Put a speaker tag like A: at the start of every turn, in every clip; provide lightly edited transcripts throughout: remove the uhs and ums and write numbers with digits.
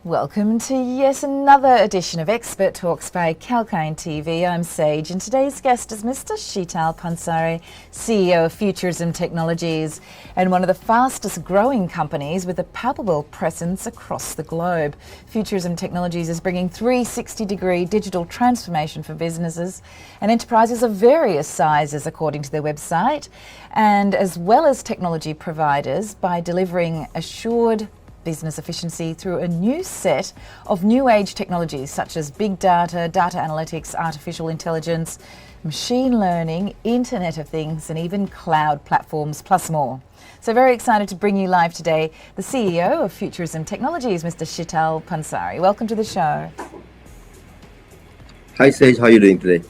A: Welcome to yet another edition of Expert Talks by kalkinemedia. I'm Sage, and today's guest is Mr. Sheetal Pansare, CEO of Futurism Technologies, and one of the fastest growing companies with a palpable presence across the globe. Futurism Technologies is bringing 360-degree digital transformation for businesses and enterprises of various sizes, according to their website, and as well as technology providers by delivering assured business efficiency through a new set of new age technologies such as big data, data analytics, artificial intelligence, machine learning, Internet of Things, and even cloud platforms, plus more. So very excited to bring you live today the CEO of Futurism Technologies, Mr. Sheetal Pansare. Welcome to the show.
B: Hi Sage, how are you doing today?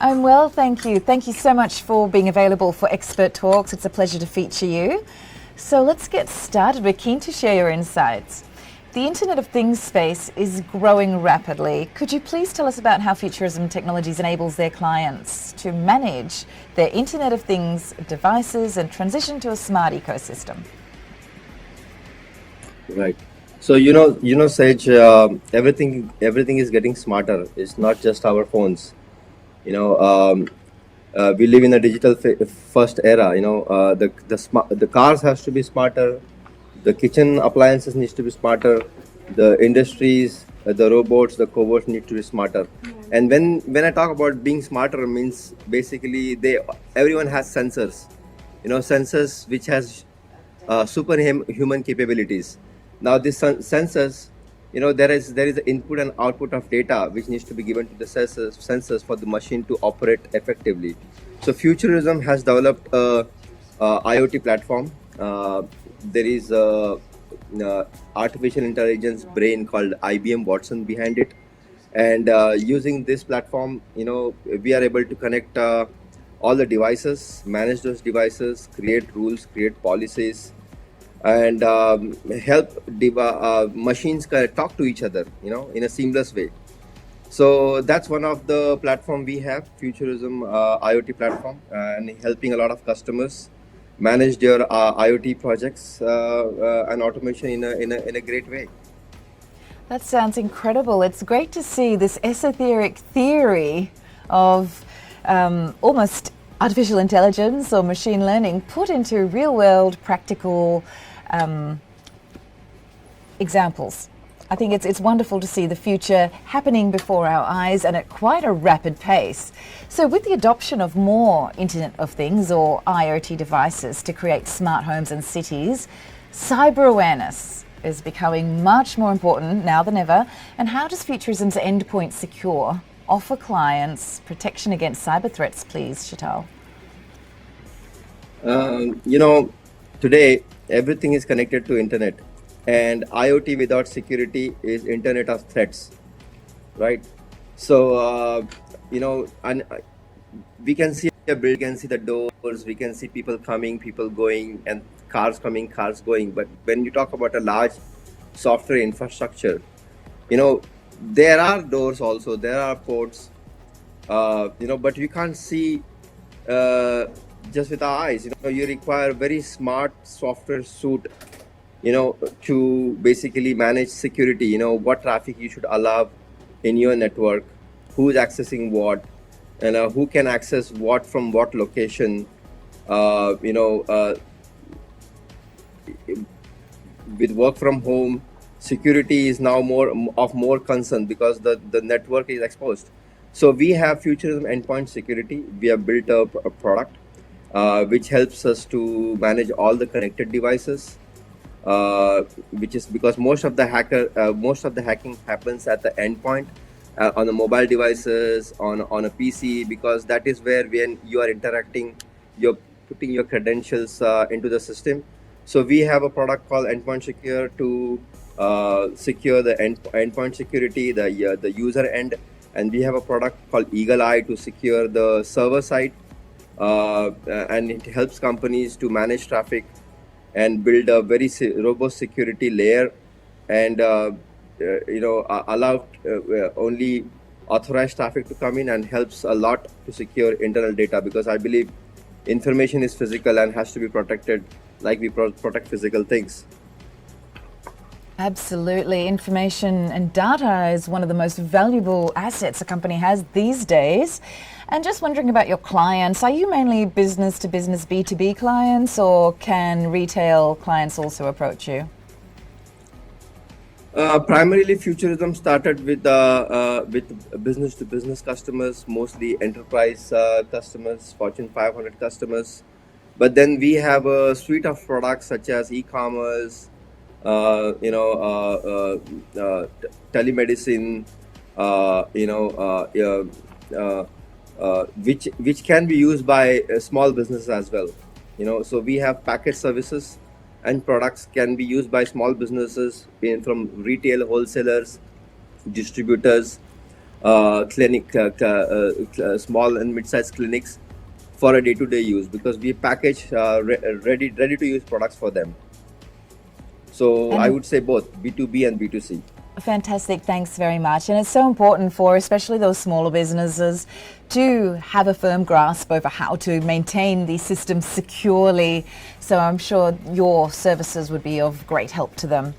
A: I'm well, thank you. Thank you so much for being available for Expert Talks. It's a pleasure to feature you. So let's get started. We're keen to share your insights. The Internet of Things space is growing rapidly. Could you please tell us about how Futurism Technologies enables their clients to manage their Internet of Things devices and transition to a smart ecosystem?
B: Right. So Sage, everything is getting smarter. It's not just our phones. We live in a digital first era. The cars has to be smarter, the kitchen appliances needs to be smarter, the industries, the robots, the cobots need to be smarter. And when I talk about being smarter, means basically everyone has sensors, sensors which has superhuman capabilities. Now these sensors, there is the input and output of data which needs to be given to the sensors for the machine to operate effectively. So Futurism has developed a IoT platform. There is a artificial intelligence brain called IBM Watson behind it, and using this platform, we are able to connect all the devices, manage those devices, create rules, create policies, and help machines talk to each other, in a seamless way. So that's one of the platform we have, Futurism IoT platform, and helping a lot of customers manage their IoT projects and automation in a great way.
A: That sounds incredible. It's great to see this esoteric theory of almost artificial intelligence or machine learning put into real-world practical examples. I think it's wonderful to see the future happening before our eyes and at quite a rapid pace. So with the adoption of more Internet of Things or IoT devices to create smart homes and cities, cyber awareness is becoming much more important now than ever. And how does Futurism's Endpoint Secure offer clients protection against cyber threats, please, Sheetal?
B: Today everything is connected to internet, and IoT without security is Internet of Threats, right? So and we can see a building, we can see the doors, we can see people coming, people going, and cars coming, cars going. But when you talk about a large software infrastructure, there are doors also, there are ports, but you can't see just with our eyes. You require very smart software suite, to basically manage security. What traffic you should allow in your network, who's accessing what, and who can access what from what location. With work from home, security is now more concern because the network is exposed. So we have Futurism Endpoint Security. We have built a product which helps us to manage all the connected devices, which is because most of the hacking happens at the endpoint, on the mobile devices, on a PC, because that is where when you are interacting, you're putting your credentials into the system. So we have a product called Endpoint Secure to secure the endpoint security, the user end, and we have a product called Eagle Eye to secure the server side, and it helps companies to manage traffic and build a very robust security layer, and allow only authorized traffic to come in, and helps a lot to secure internal data, because I believe information is physical and has to be protected like we protect physical things.
A: Absolutely. Information and data is one of the most valuable assets a company has these days. And just wondering about your clients, are you mainly business to business B2B clients, or can retail clients also approach you?
B: Primarily, Futurism started with business to business customers, mostly enterprise customers, Fortune 500 customers. But then we have a suite of products such as e-commerce, telemedicine, which can be used by small businesses as well. So we have package services and products can be used by small businesses from retail wholesalers, distributors, small and mid-sized clinics for a day-to-day use, because we package ready to use products for them. So I would say both B2B and B2C.
A: Fantastic, thanks very much. And it's so important for especially those smaller businesses to have a firm grasp over how to maintain these systems securely. So I'm sure your services would be of great help to them.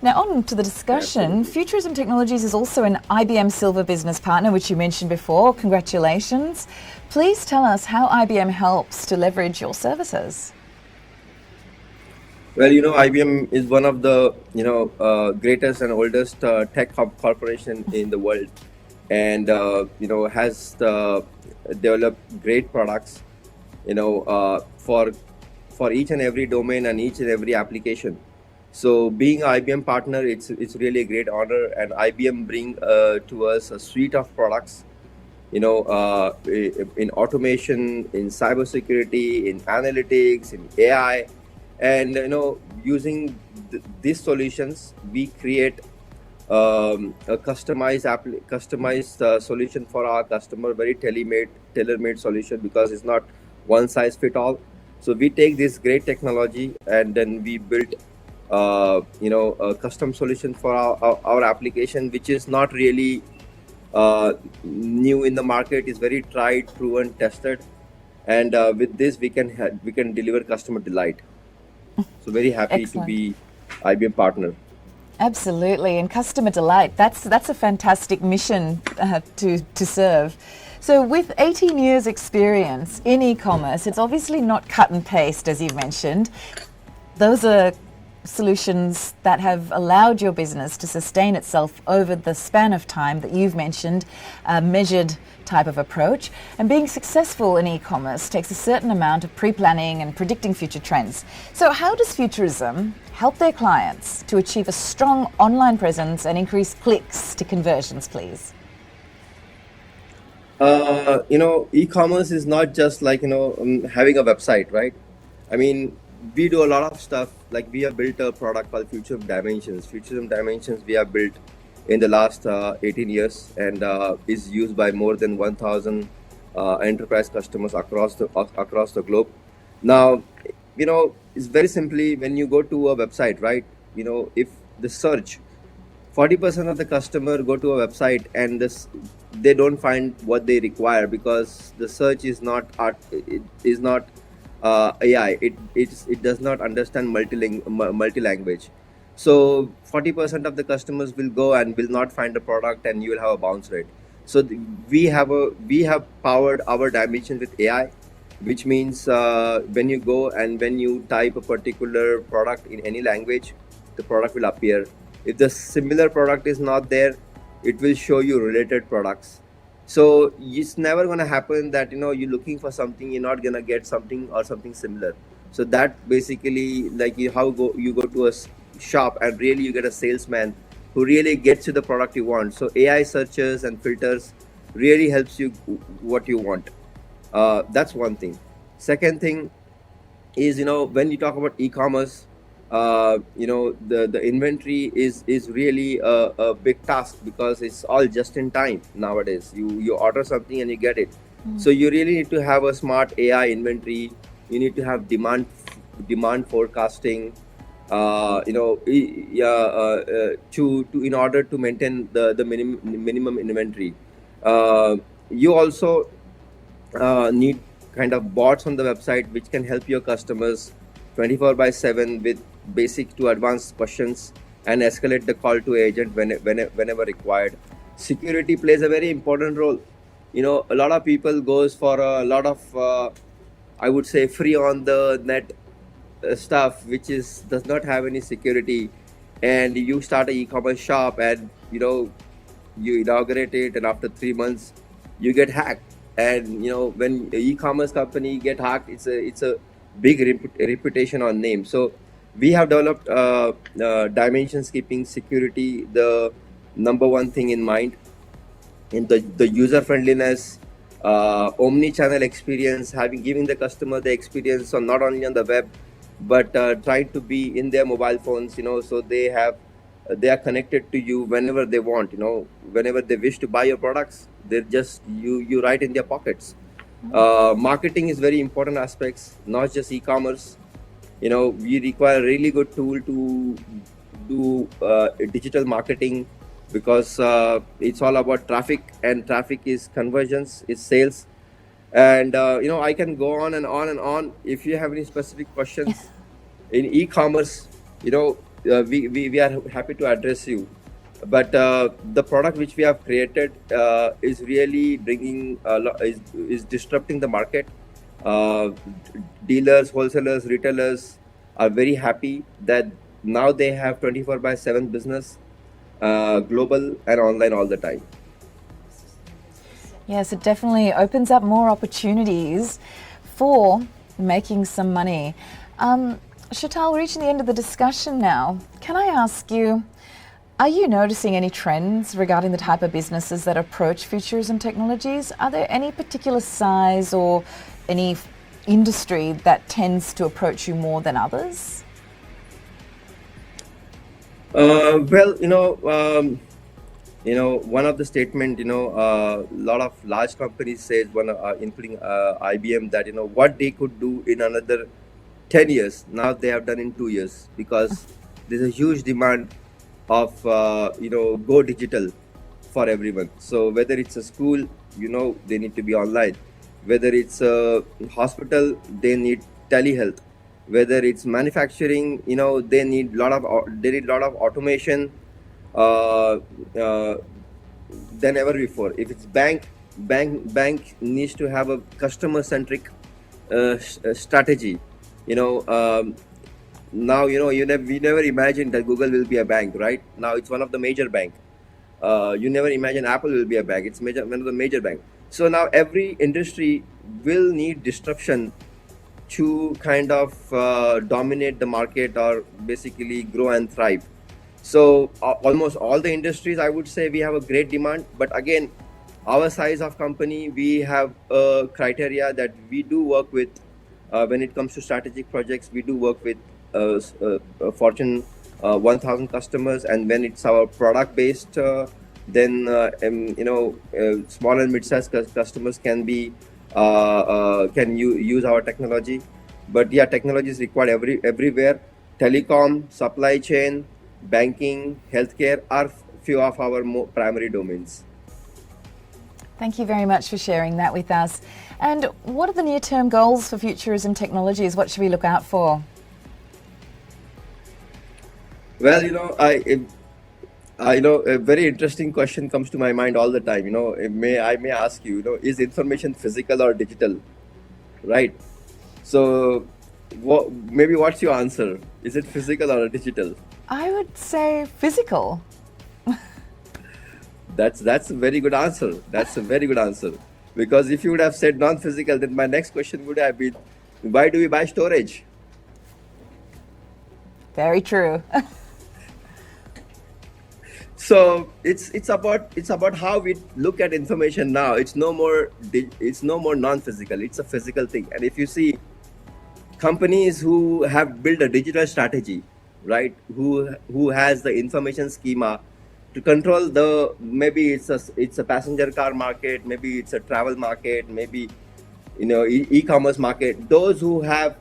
A: Now, on to the discussion. Futurism Technologies is also an IBM Silver Business Partner, which you mentioned before. Congratulations. Please tell us how IBM helps to leverage your services.
B: Well, IBM is one of the greatest and oldest tech corporation in the world, and has developed great products, for each and every domain and each and every application. So, being an IBM partner, it's really a great honor, and IBM bring to us a suite of products, in automation, in cybersecurity, in analytics, in AI. And using these solutions, we create a customized solution for our customer, very tailor-made solution, because it's not one size fit all. So we take this great technology and then we build a custom solution for our application, which is not really new in the market. Is very tried, proven, tested, and with this we can deliver customer delight. So very happy
A: Excellent.
B: to be IBM partner.
A: Absolutely, and customer delight, that's a fantastic mission to serve. So with 18 years experience in e-commerce, it's obviously not cut and paste, as you mentioned. Those are solutions that have allowed your business to sustain itself over the span of time that you've mentioned, a measured type of approach. And being successful in e-commerce takes a certain amount of pre-planning and predicting future trends. So how does Futurism help their clients to achieve a strong online presence and increase clicks to conversions, please?
B: E-commerce is not just like having a website, right? I mean, we do a lot of stuff. Like, we have built a product called Futurism Dimensions. Futurism Dimensions we have built in the last 18 years, and is used by more than 1,000 enterprise customers across the globe. Now, it's very simply, when you go to a website, right? If the search, 40% of the customer go to a website and they don't find what they require, because the search is not AI. It does not understand multi-language. So 40% of the customers will go and will not find the product, and you will have a bounce rate. So we have powered our dimension with AI, which means when you go and when you type a particular product in any language, the product will appear. If the similar product is not there, it will show you related products. So it's never going to happen that you're looking for something, you're not going to get something or something similar. So that basically, like, you go to a shop and really you get a salesman who really gets you the product you want. So AI searches and filters really helps you what you want. That's one thing. Second thing is, when you talk about e-commerce, the inventory is really a big task, because it's all just in time nowadays. You order something and you get it. So you really need to have a smart AI inventory. You need to have demand forecasting, in order to maintain the minimum inventory. You also need kind of bots on the website which can help your customers 24/7 with basic to advanced questions, and escalate the call to agent whenever required. Security plays a very important role. A lot of people goes for a lot of I would say free on the net stuff which is does not have any security, and you start an e-commerce shop, and you inaugurate it, and after 3 months you get hacked. And when a e-commerce company get hacked, it's a big reputation on name. So we have developed dimensions keeping security the number one thing in mind, in the user friendliness, omni-channel experience, giving the customer the experience on not only on the web, but trying to be in their mobile phones, so they are connected to you whenever they want, whenever they wish to buy your products, they're just you right in their pockets. Marketing is very important aspects, not just e-commerce. We require a really good tool to do digital marketing, because it's all about traffic, and traffic is conversions, is sales. And I can go on and on and on. If you have any specific questions in e-commerce, we are happy to address you. But the product which we have created is really bringing is disrupting the market. Dealers, wholesalers, retailers are very happy that now they have 24/7 business, global and online all the time.
A: Yes, it definitely opens up more opportunities for making some money. Sheetal, we're reaching the end of the discussion now. Can I ask you, are you noticing any trends regarding the type of businesses that approach Futurism Technologies? Are there any particular size or any industry that tends to approach you more than others?
B: Well, one of the statement, a lot of large companies says, including IBM, that what they could do in another 10 years, now they have done in 2 years, because there's a huge demand of go digital for everyone. So whether it's a school, they need to be online. Whether it's a hospital, they need telehealth. Whether it's manufacturing, they need lot of automation than ever before. If it's bank needs to have a customer centric strategy. Now we never imagined that Google will be a bank, right? Now it's one of the major bank. You never imagine Apple will be a bank. It's one of the major bank. So now every industry will need disruption to kind of dominate the market, or basically grow and thrive. So almost all the industries, I would say, we have a great demand. But again, our size of company, we have a criteria that we do work with. When it comes to strategic projects, we do work with Fortune 1000 customers, and when it's our product based, then small and mid-sized customers can use our technology. But yeah, technology is required everywhere. Telecom, supply chain, banking, healthcare are few of our primary domains.
A: Thank you very much for sharing that with us. And what are the near-term goals for Futurism Technologies? What should we look out for?
B: Well, a very interesting question comes to my mind all the time. I may ask you, is information physical or digital, right? So, maybe what's your answer? Is it physical or digital?
A: I would say physical.
B: That's a very good answer. That's a very good answer. Because if you would have said non-physical, then my next question would have been, why do we buy storage?
A: Very true.
B: So it's about how we look at information now. It's no more non-physical. It's a physical thing. And if you see companies who have built a digital strategy, right? Who has the information schema to control maybe it's a passenger car market, maybe it's a travel market, maybe e-commerce market. Those who have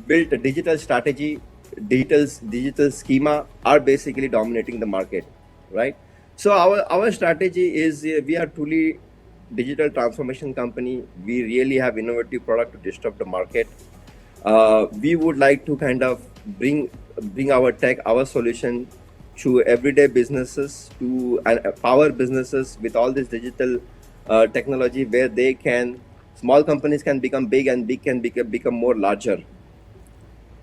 B: built a digital strategy, digital schema are basically dominating the market, right? So our strategy is we are truly digital transformation company. We really have innovative product to disrupt the market. We would like to kind of bring our tech, our solution to everyday businesses to power businesses with all this digital technology, where they can, small companies can become big and big can become more larger,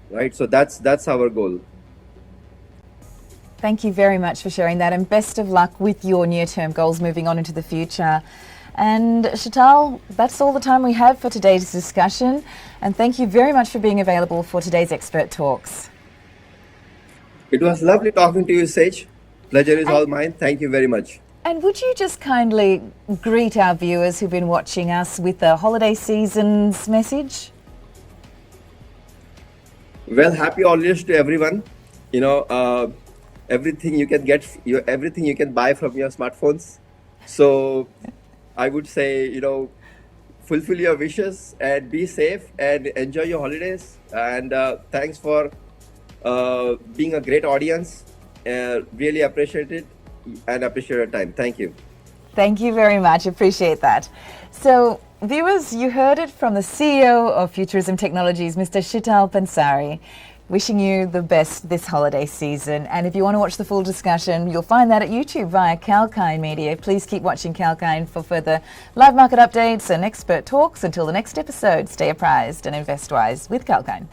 B: right? So that's our goal.
A: Thank you very much for sharing that, and best of luck with your near-term goals moving on into the future. And Sheetal, that's all the time we have for today's discussion, and thank you very much for being available for today's Expert Talks.
B: It was lovely talking to you, Sage. Pleasure is all mine. Thank you very much.
A: And would you just kindly greet our viewers who've been watching us with the holiday season's message?
B: Well, happy holidays to everyone. You know, everything you can get, everything you can buy from your smartphones. So I would say, you know, fulfill your wishes and be safe and enjoy your holidays. And thanks for being a great audience. Really appreciate it and appreciate your time. Thank you.
A: Thank you very much. Appreciate that. So, viewers, you heard it from the CEO of Futurism Technologies, Mr. Sheetal Pansare. Wishing you the best this holiday season. And if you want to watch the full discussion, you'll find that at YouTube via kalkinemedia. Please keep watching Kalkine for further live market updates and expert talks. Until the next episode, stay apprised and invest wise with Kalkine.